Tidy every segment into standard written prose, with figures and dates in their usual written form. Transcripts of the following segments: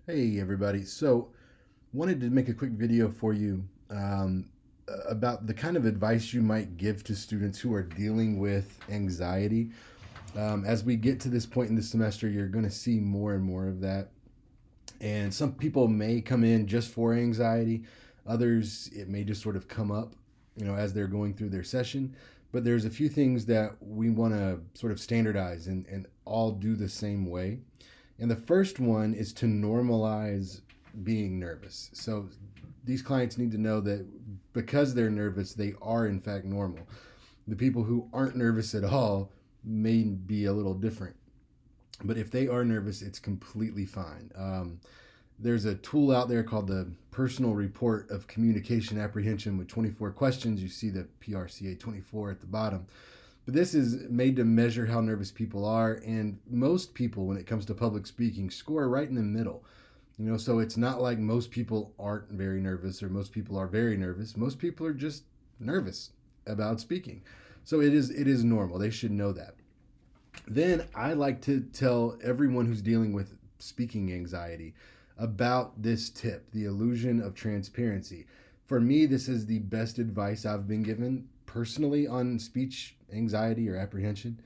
Hey everybody. So, wanted to make a quick video for you about the kind of advice you might give to students who are dealing with anxiety. As we get to this point in the semester, you're going to see more and more of that. And some people may come in just for anxiety, others, it may just sort of come up, as they're going through their session. But there's a few things that we want to sort of standardize and all do the same way. And the first one is to normalize being nervous. So these clients need to know that because they're nervous, they are in fact normal. The people who aren't nervous at all may be a little different. But if they are nervous, it's completely fine. There's a tool out there called the Personal Report of Communication Apprehension with 24 questions. You see the PRCA 24 at the bottom. But this is made to measure how nervous people are, and most people, when it comes to public speaking, score right in the middle. So it's not like most people aren't very nervous or most people are very nervous. Most people are just nervous about speaking. So it is normal. They should know that. Then I like to tell everyone who's dealing with speaking anxiety about this tip, the illusion of transparency. For me, this is the best advice I've been given personally on speech anxiety or apprehension.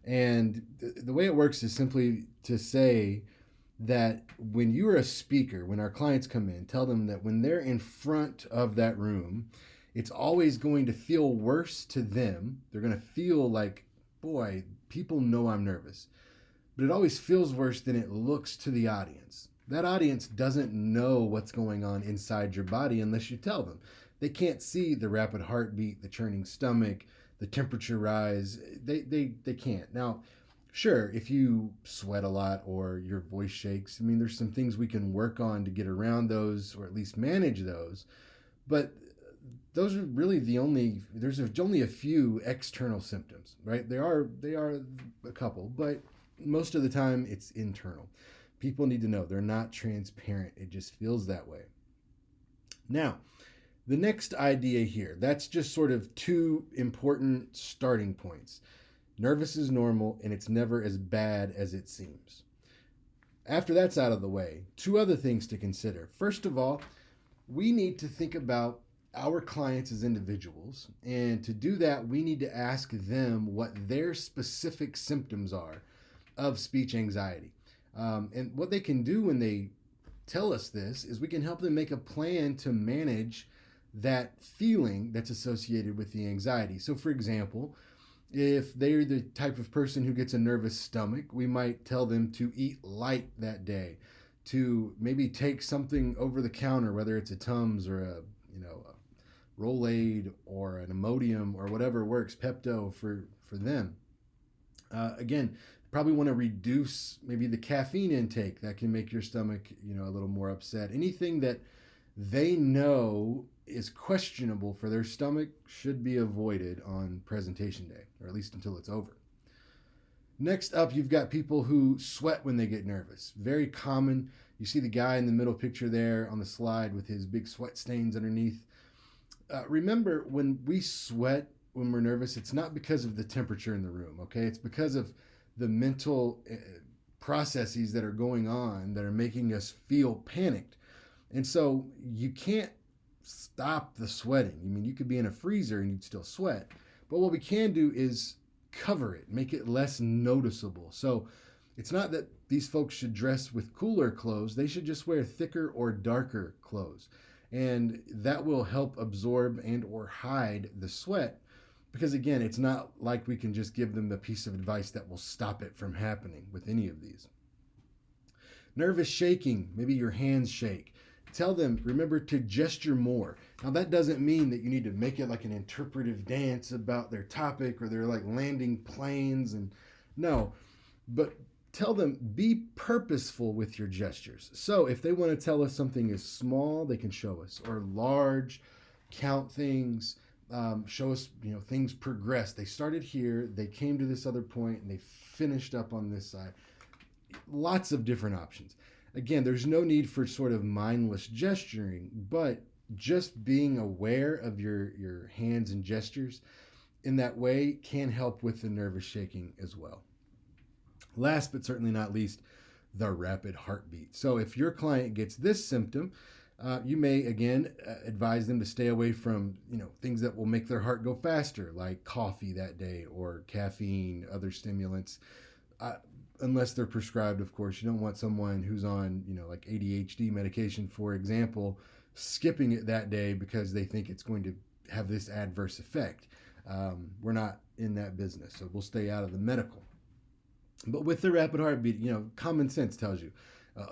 And the way it works is simply to say that when you're a speaker, when our clients come in, tell them that when they're in front of that room, it's always going to feel worse to them. They're going to feel like, boy, people know I'm nervous. But it always feels worse than it looks to the audience. That audience doesn't know what's going on inside your body unless you tell them. They can't see the rapid heartbeat, the churning stomach, the temperature rise. They can't. Now, sure, if you sweat a lot or your voice shakes, I mean, there's some things we can work on to get around those or at least manage those. But those are really there's only a few external symptoms, right? They are a couple, but most of the time it's internal. People need to know they're not transparent. It just feels that way. Now, the next idea here, that's just sort of two important starting points. Nervous is normal and it's never as bad as it seems. After that's out of the way, two other things to consider. First of all, we need to think about our clients as individuals. And to do that, we need to ask them what their specific symptoms are of speech anxiety. And what they can do when they tell us this is we can help them make a plan to manage that feeling that's associated with the anxiety. So, for example, if they're the type of person who gets a nervous stomach, we might tell them to eat light that day, to maybe take something over the counter, whether it's a Tums or a Rolade or an Imodium or whatever works, Pepto for them. Again, probably want to reduce maybe the caffeine intake that can make your stomach, a little more upset. Anything that they know is questionable for their stomach should be avoided on presentation day, or at least until it's over. Next up, you've got people who sweat when they get nervous. Very common. You see the guy in the middle picture there on the slide with his big sweat stains underneath. Remember, when we sweat when we're nervous, it's not because of the temperature in the room, okay? It's because of the mental processes that are going on that are making us feel panicked. And so you can't stop the sweating. I mean, you could be in a freezer and you'd still sweat. But what we can do is cover it, make it less noticeable. So it's not that these folks should dress with cooler clothes, they should just wear thicker or darker clothes. And that will help absorb and or hide the sweat, because again, it's not like we can just give them the piece of advice that will stop it from happening with any of these. Nervous shaking, maybe your hands shake. Tell them, remember to gesture more. Now, that doesn't mean that you need to make it like an interpretive dance about their topic or they're like landing planes and no, but tell them be purposeful with your gestures. So, if they want to tell us something is small, they can show us, or large, count things, show us, things progress. They started here, they came to this other point, and they finished up on this side. Lots of different options. Again, there's no need for sort of mindless gesturing, but just being aware of your hands and gestures in that way can help with the nervous shaking as well. Last but certainly not least, the rapid heartbeat. So if your client gets this symptom, you may again advise them to stay away from things that will make their heart go faster, like coffee that day or caffeine, other stimulants. Unless they're prescribed, of course. You don't want someone who's on like ADHD medication, for example, skipping it that day because they think it's going to have this adverse effect. We're not in that business, so we'll stay out of the medical. But with the rapid heartbeat, common sense tells you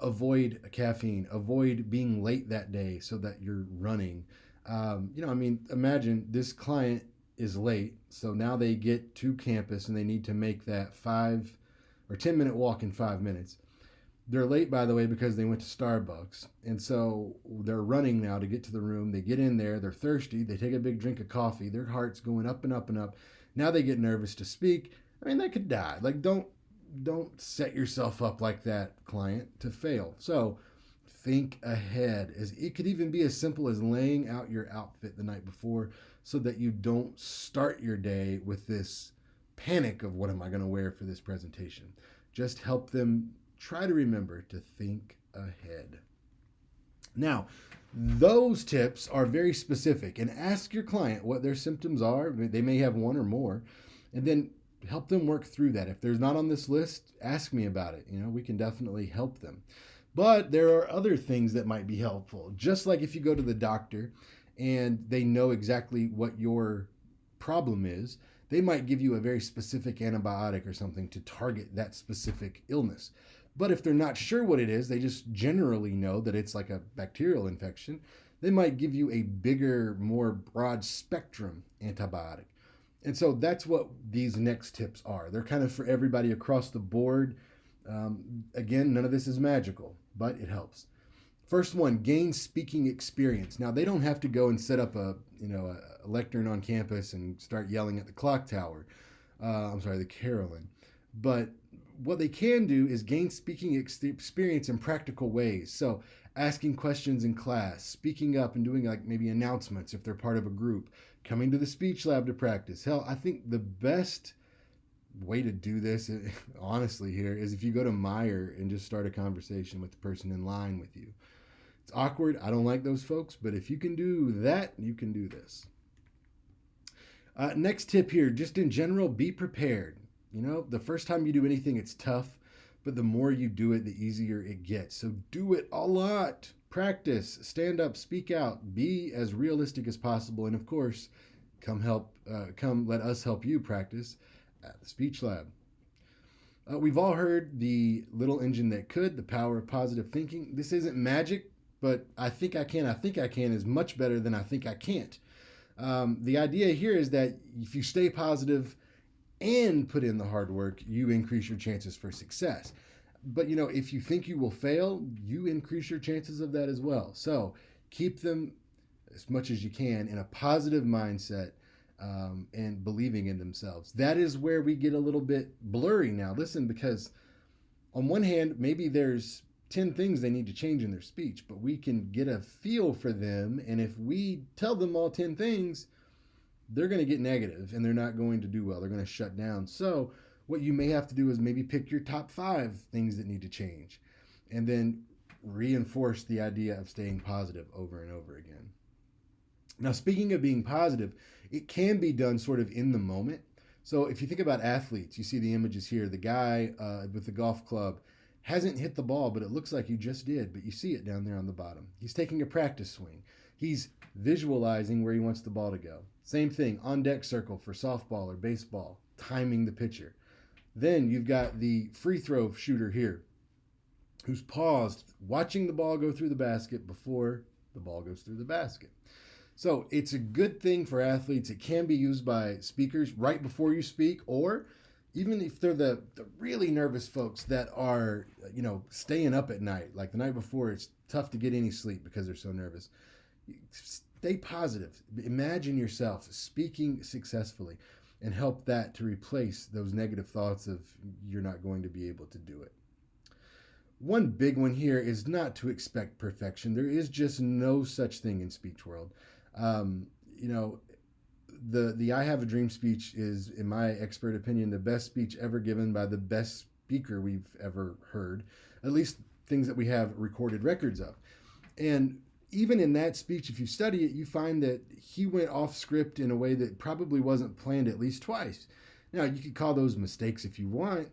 avoid caffeine, avoid being late that day so that you're running. Imagine this client is late, so now they get to campus and they need to make that 5 or 10 minute walk in 5 minutes. They're late, by the way, because they went to Starbucks. And so they're running now to get to the room. They get in there, they're thirsty, they take a big drink of coffee, their heart's going up and up and up. Now they get nervous to speak. They could die. Like, don't set yourself up like that, client, to fail. So think ahead. It could even be as simple as laying out your outfit the night before so that you don't start your day with this panic of what am I going to wear for this presentation. Just help them try to remember to think ahead. Now, those tips are very specific, and ask your client what their symptoms are. They may have one or more, and then help them work through that. If there's not on this list, ask me about it. We can definitely help them. But there are other things that might be helpful. Just like if you go to the doctor and they know exactly what your problem is, they might give you a very specific antibiotic or something to target that specific illness. But if they're not sure what it is, they just generally know that it's like a bacterial infection, they might give you a bigger, more broad spectrum antibiotic. And so that's what these next tips are. They're kind of for everybody across the board. Again, none of this is magical, but it helps. First one, gain speaking experience. Now, they don't have to go and set up a lectern on campus and start yelling at the clock tower. The Carolyn. But what they can do is gain speaking experience in practical ways. So asking questions in class, speaking up and doing like maybe announcements if they're part of a group, coming to the speech lab to practice. Hell, I think the best way to do this, honestly, here is if you go to Meijer and just start a conversation with the person in line with you. It's awkward. I don't like those folks, but if you can do that, you can do this. Next tip here, just in general, be prepared. The first time you do anything, it's tough, but the more you do it, the easier it gets. So do it a lot. Practice, stand up, speak out, be as realistic as possible. And of course, come let us help you practice at the Speech Lab. We've all heard the little engine that could, the power of positive thinking. This isn't magic, but I think I can is much better than I think I can't. The idea here is that if you stay positive and put in the hard work, you increase your chances for success. But if you think you will fail, you increase your chances of that as well. So keep them as much as you can in a positive mindset and believing in themselves. That is where we get a little bit blurry now. Listen, because on one hand, maybe there's 10 things they need to change in their speech, but we can get a feel for them. And if we tell them all 10 things, they're going to get negative and they're not going to do well. They're going to shut down. So what you may have to do is maybe pick your top 5 things that need to change and then reinforce the idea of staying positive over and over again. Now, speaking of being positive, it can be done sort of in the moment. So if you think about athletes, you see the images here. The guy with the golf club hasn't hit the ball, but it looks like he just did. But you see it down there on the bottom. He's taking a practice swing. He's visualizing where he wants the ball to go. Same thing, on deck circle for softball or baseball, timing the pitcher. Then you've got the free throw shooter here who's paused, watching the ball go through the basket before the ball goes through the basket. So it's a good thing for athletes. It can be used by speakers right before you speak, or even if they're the really nervous folks that are, staying up at night, like the night before, it's tough to get any sleep because they're so nervous. Stay positive. Imagine yourself speaking successfully and help that to replace those negative thoughts of you're not going to be able to do it. One big one here is not to expect perfection. There is just no such thing in speech world. The I Have a Dream speech is, in my expert opinion, the best speech ever given by the best speaker we've ever heard. at least things that we have recorded records of. And even in that speech, if you study it, you find that he went off script in a way that probably wasn't planned at least twice. Now, you could call those mistakes if you want,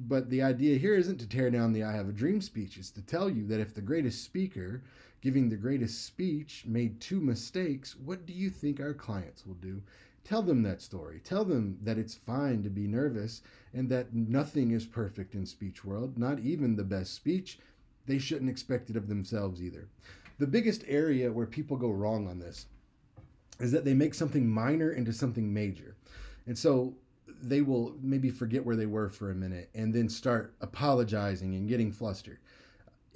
but the idea here isn't to tear down the I have a dream speech. It's to tell you that if the greatest speaker giving the greatest speech made two mistakes, what do you think our clients will do? Tell them that story. Tell them that it's fine to be nervous and that nothing is perfect in speech world, not even the best speech. They shouldn't expect it of themselves either. The biggest area where people go wrong on this is that they make something minor into something major. And so they will maybe forget where they were for a minute and then start apologizing and getting flustered.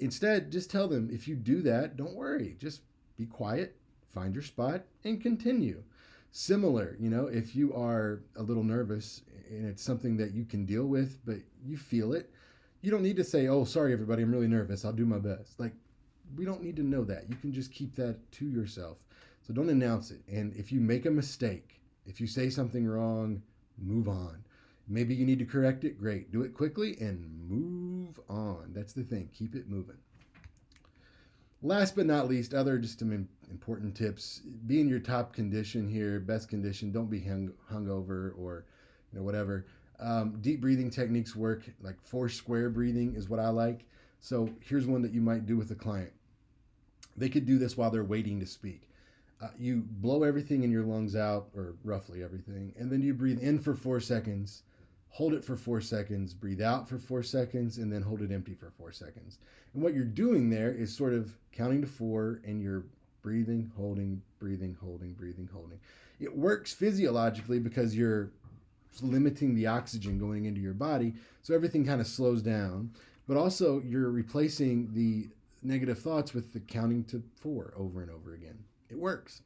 Instead, just tell them, if you do that, don't worry. Just be quiet, find your spot, and continue. Similar, if you are a little nervous and it's something that you can deal with, but you feel it, you don't need to say, oh, sorry, everybody, I'm really nervous. I'll do my best. Like, we don't need to know that. You can just keep that to yourself. So don't announce it. And if you make a mistake, if you say something wrong, move on. Maybe you need to correct it. Great. Do it quickly and move on. That's the thing. Keep it moving. Last but not least, other just some important tips. Be in your top condition here, best condition. Don't be hungover or whatever. Deep breathing techniques work. Like 4 square breathing is what I like. So here's one that you might do with a client. They could do this while they're waiting to speak. You blow everything in your lungs out, or roughly everything, and then you breathe in for 4 seconds, hold it for 4 seconds, breathe out for 4 seconds, and then hold it empty for 4 seconds. And what you're doing there is sort of counting to 4, and you're breathing, holding, breathing, holding, breathing, holding. It works physiologically because you're limiting the oxygen going into your body, so everything kind of slows down. But also, you're replacing the negative thoughts with the counting to 4 over and over again. It works.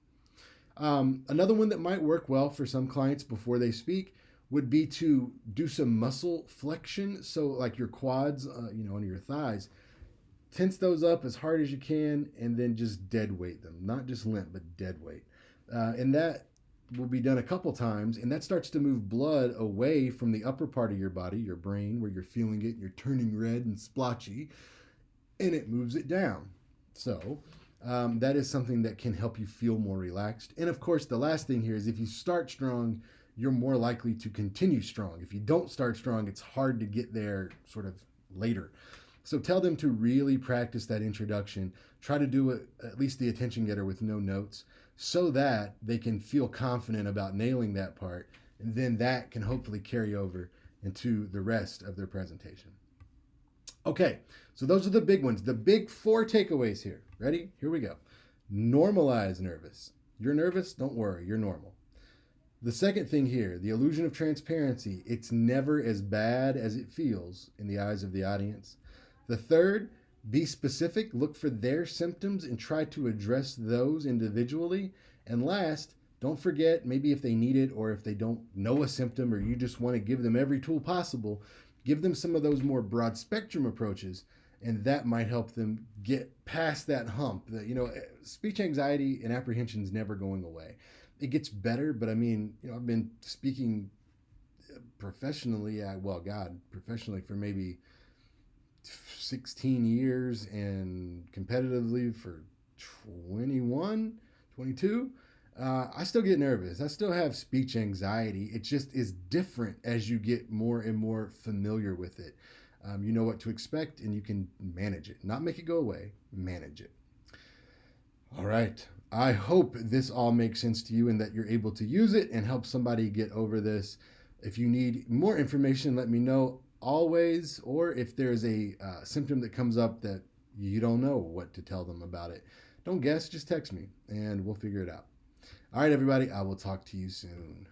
Another one that might work well for some clients before they speak would be to do some muscle flexion. So like your quads, under your thighs, tense those up as hard as you can and then just dead weight them. Not just limp, but dead weight. And that will be done a couple times, and that starts to move blood away from the upper part of your body, your brain, where you're feeling it, you're turning red and splotchy, and it moves it down. So that is something that can help you feel more relaxed. And of course, the last thing here is if you start strong, you're more likely to continue strong. If you don't start strong, it's hard to get there sort of later. So tell them to really practice that introduction. Try to do it, at least the attention getter, with no notes, so that they can feel confident about nailing that part. And then that can hopefully carry over into the rest of their presentation. Okay, so those are the big ones, the big 4 takeaways here. Ready? Here we go. Normalize nervous. You're nervous? Don't worry, you're normal. The second thing here, the illusion of transparency. It's never as bad as it feels in the eyes of the audience. The third, be specific, look for their symptoms and try to address those individually. And last, don't forget, maybe if they need it or if they don't know a symptom or you just want to give them every tool possible, give them some of those more broad spectrum approaches, and that might help them get past that hump. Speech anxiety and apprehension is never going away. It gets better, but I've been speaking professionally, professionally for maybe 16 years and competitively for 21, 22. I still get nervous. I still have speech anxiety. It just is different as you get more and more familiar with it. You know what to expect and you can manage it. Not make it go away, manage it. All right. I hope this all makes sense to you and that you're able to use it and help somebody get over this. If you need more information, let me know always. Or if there's a symptom that comes up that you don't know what to tell them about it, don't guess, just text me and we'll figure it out. All right, everybody, I will talk to you soon.